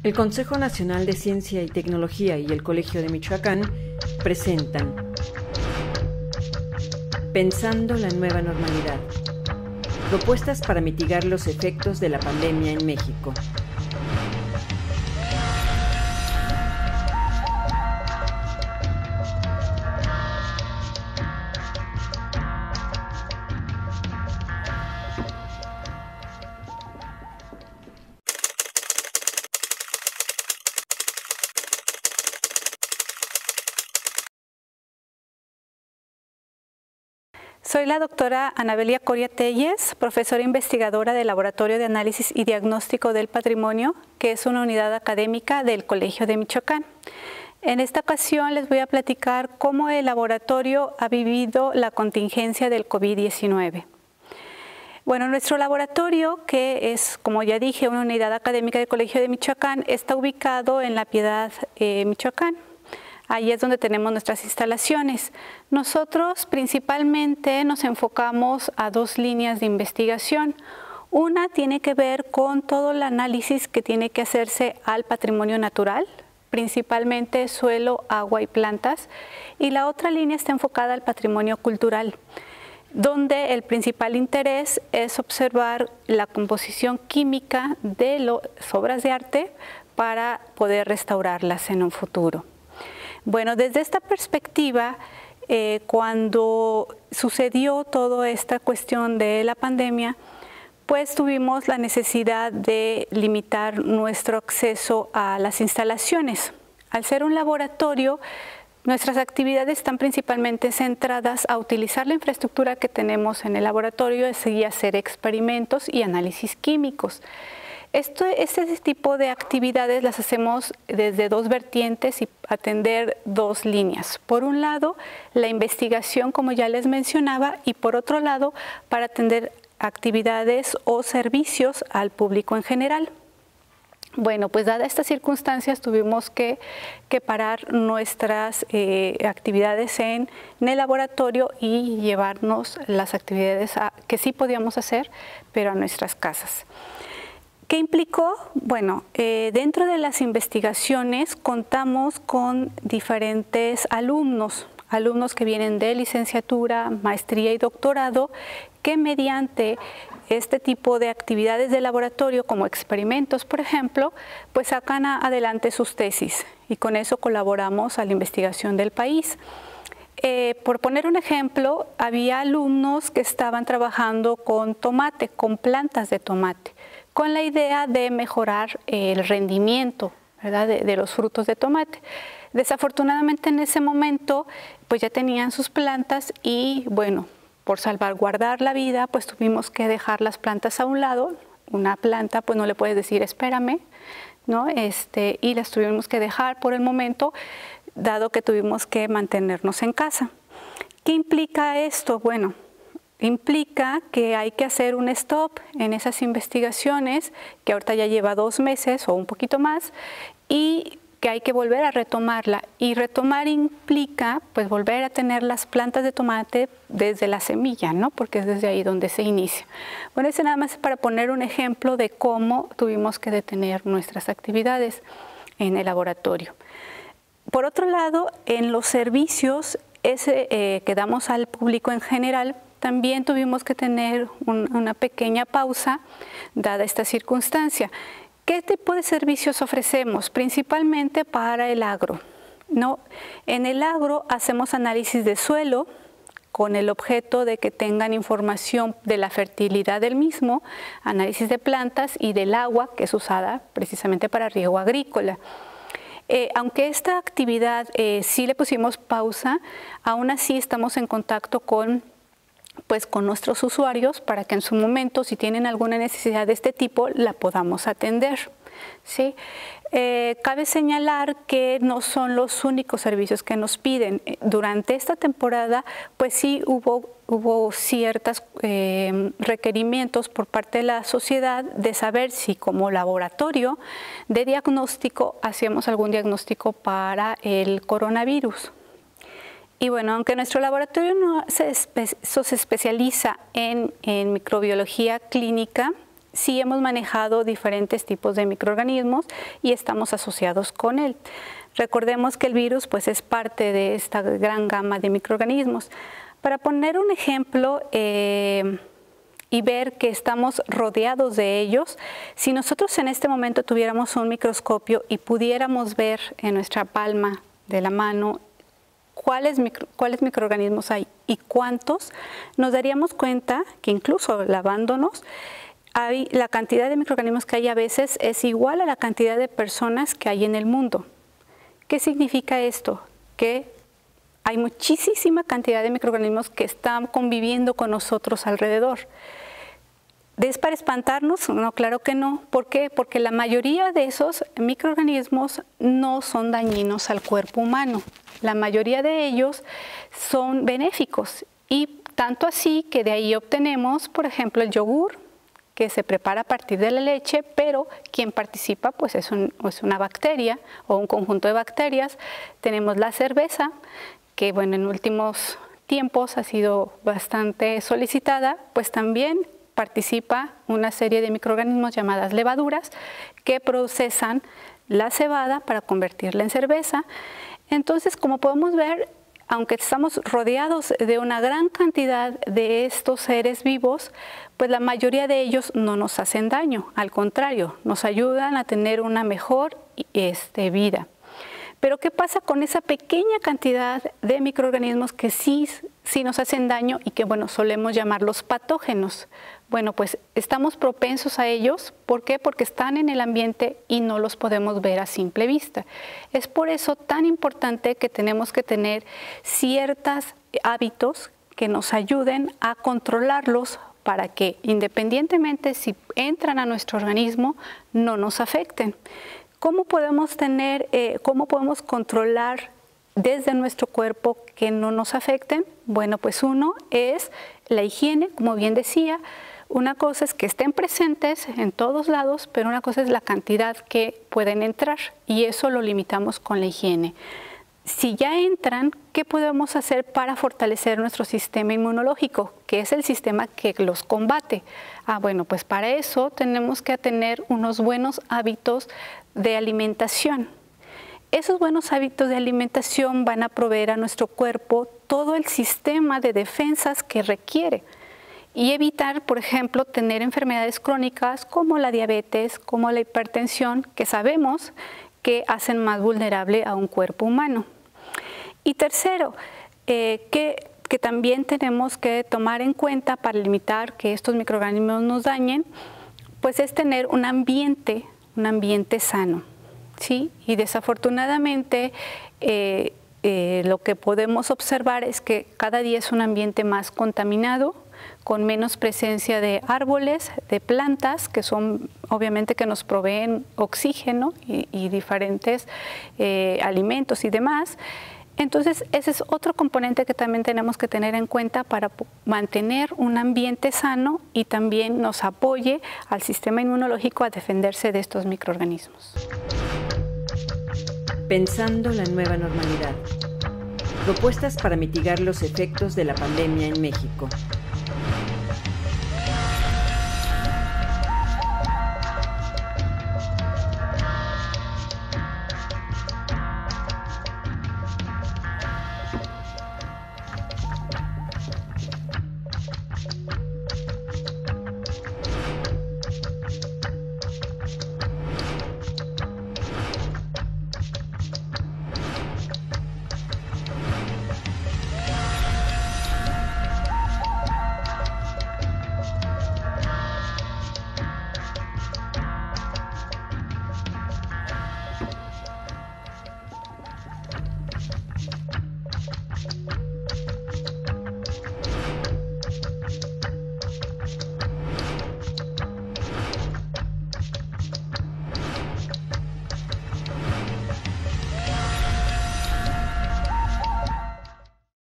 El Consejo Nacional de Ciencia y Tecnología y el Colegio de Michoacán presentan Pensando la nueva normalidad. Propuestas para mitigar los efectos de la pandemia en México. Soy la doctora Anabelia Coria Telles, profesora investigadora del Laboratorio de Análisis y Diagnóstico del Patrimonio, que es una unidad académica del Colegio de Michoacán. En esta ocasión les voy a platicar cómo el laboratorio ha vivido la contingencia del COVID-19. Bueno, nuestro laboratorio, que es, como ya dije, una unidad académica del Colegio de Michoacán, está ubicado en La Piedad, Michoacán. Ahí es donde tenemos nuestras instalaciones. Nosotros principalmente nos enfocamos a dos líneas de investigación. Una tiene que ver con todo el análisis que tiene que hacerse al patrimonio natural, principalmente suelo, agua y plantas. Y la otra línea está enfocada al patrimonio cultural, donde el principal interés es observar la composición química de las obras de arte para poder restaurarlas en un futuro. Bueno, desde esta perspectiva, cuando sucedió toda esta cuestión de la pandemia, pues tuvimos la necesidad de limitar nuestro acceso a las instalaciones. Al ser un laboratorio, nuestras actividades están principalmente centradas a utilizar la infraestructura que tenemos en el laboratorio y hacer experimentos y análisis químicos. Este tipo de actividades las hacemos desde dos vertientes y atender dos líneas. Por un lado, la investigación, como ya les mencionaba, y por otro lado, para atender actividades o servicios al público en general. Bueno, pues dadas estas circunstancias tuvimos que parar nuestras actividades en el laboratorio y llevarnos las actividades que sí podíamos hacer, pero a nuestras casas. ¿Qué implicó? Bueno, dentro de las investigaciones contamos con diferentes alumnos que vienen de licenciatura, maestría y doctorado, que mediante este tipo de actividades de laboratorio, como experimentos, por ejemplo, pues sacan adelante sus tesis y con eso colaboramos a la investigación del país. Por poner un ejemplo, había alumnos que estaban trabajando con tomate, con plantas de tomate, con la idea de mejorar el rendimiento, ¿verdad?, de los frutos de tomate. Desafortunadamente en ese momento pues ya tenían sus plantas y bueno, por salvaguardar la vida pues tuvimos que dejar las plantas a un lado. Una planta pues no le puedes decir espérame, ¿no? Y las tuvimos que dejar por el momento, dado que tuvimos que mantenernos en casa. ¿Qué implica esto? Bueno, implica que hay que hacer un stop en esas investigaciones, que ahorita ya lleva 2 meses o un poquito más, y que hay que volver a retomarla. Y retomar implica pues volver a tener las plantas de tomate desde la semilla, ¿no? Porque es desde ahí donde se inicia. Bueno, ese nada más es para poner un ejemplo de cómo tuvimos que detener nuestras actividades en el laboratorio. Por otro lado, en los servicios que damos al público en general, también tuvimos que tener una pequeña pausa, dada esta circunstancia. ¿Qué tipo de servicios ofrecemos? Principalmente para el agro, ¿no? En el agro hacemos análisis de suelo con el objeto de que tengan información de la fertilidad del mismo, análisis de plantas y del agua, que es usada precisamente para riego agrícola. Aunque esta actividad sí le pusimos pausa, aún así estamos en contacto con nuestros usuarios para que en su momento, si tienen alguna necesidad de este tipo, la podamos atender, ¿sí? Cabe señalar que no son los únicos servicios que nos piden. Durante esta temporada, pues sí hubo ciertos requerimientos por parte de la sociedad de saber si como laboratorio de diagnóstico hacíamos algún diagnóstico para el coronavirus. Y bueno, aunque nuestro laboratorio no se especializa en microbiología clínica, sí hemos manejado diferentes tipos de microorganismos y estamos asociados con él. Recordemos que el virus pues, es parte de esta gran gama de microorganismos. Para poner un ejemplo y ver que estamos rodeados de ellos, si nosotros en este momento tuviéramos un microscopio y pudiéramos ver en nuestra palma de la mano cuáles microorganismos hay y cuántos, nos daríamos cuenta que incluso lavándonos, la cantidad de microorganismos que hay a veces es igual a la cantidad de personas que hay en el mundo. ¿Qué significa esto? Que hay muchísima cantidad de microorganismos que están conviviendo con nosotros alrededor. ¿Es para espantarnos? No, claro que no. ¿Por qué? Porque la mayoría de esos microorganismos no son dañinos al cuerpo humano. La mayoría de ellos son benéficos y tanto así que de ahí obtenemos, por ejemplo, el yogur, que se prepara a partir de la leche, pero quien participa pues es una bacteria o un conjunto de bacterias. Tenemos la cerveza, que bueno, en últimos tiempos ha sido bastante solicitada, pues también participa una serie de microorganismos llamadas levaduras que procesan la cebada para convertirla en cerveza. Entonces, como podemos ver, aunque estamos rodeados de una gran cantidad de estos seres vivos, pues la mayoría de ellos no nos hacen daño, al contrario, nos ayudan a tener una mejor vida. Pero ¿qué pasa con esa pequeña cantidad de microorganismos que sí nos hacen daño y que, bueno, solemos llamarlos patógenos? Bueno, pues estamos propensos a ellos. ¿Por qué? Porque están en el ambiente y no los podemos ver a simple vista. Es por eso tan importante que tenemos que tener ciertos hábitos que nos ayuden a controlarlos para que, independientemente si entran a nuestro organismo, no nos afecten. ¿Cómo podemos controlar desde nuestro cuerpo que no nos afecten? Bueno, pues uno es la higiene, como bien decía. Una cosa es que estén presentes en todos lados, pero una cosa es la cantidad que pueden entrar y eso lo limitamos con la higiene. Si ya entran, ¿qué podemos hacer para fortalecer nuestro sistema inmunológico, que es el sistema que los combate? Bueno, pues para eso tenemos que tener unos buenos hábitos de alimentación. Esos buenos hábitos de alimentación van a proveer a nuestro cuerpo todo el sistema de defensas que requiere y evitar, por ejemplo, tener enfermedades crónicas como la diabetes, como la hipertensión, que sabemos que hacen más vulnerable a un cuerpo humano. Y tercero, que también tenemos que tomar en cuenta para limitar que estos microorganismos nos dañen, pues es tener un ambiente sano, ¿sí? Y desafortunadamente lo que podemos observar es que cada día es un ambiente más contaminado, con menos presencia de árboles, de plantas, que son obviamente que nos proveen oxígeno y diferentes alimentos y demás. Entonces, ese es otro componente que también tenemos que tener en cuenta para mantener un ambiente sano y también nos apoye al sistema inmunológico a defenderse de estos microorganismos. Pensando la nueva normalidad. Propuestas para mitigar los efectos de la pandemia en México.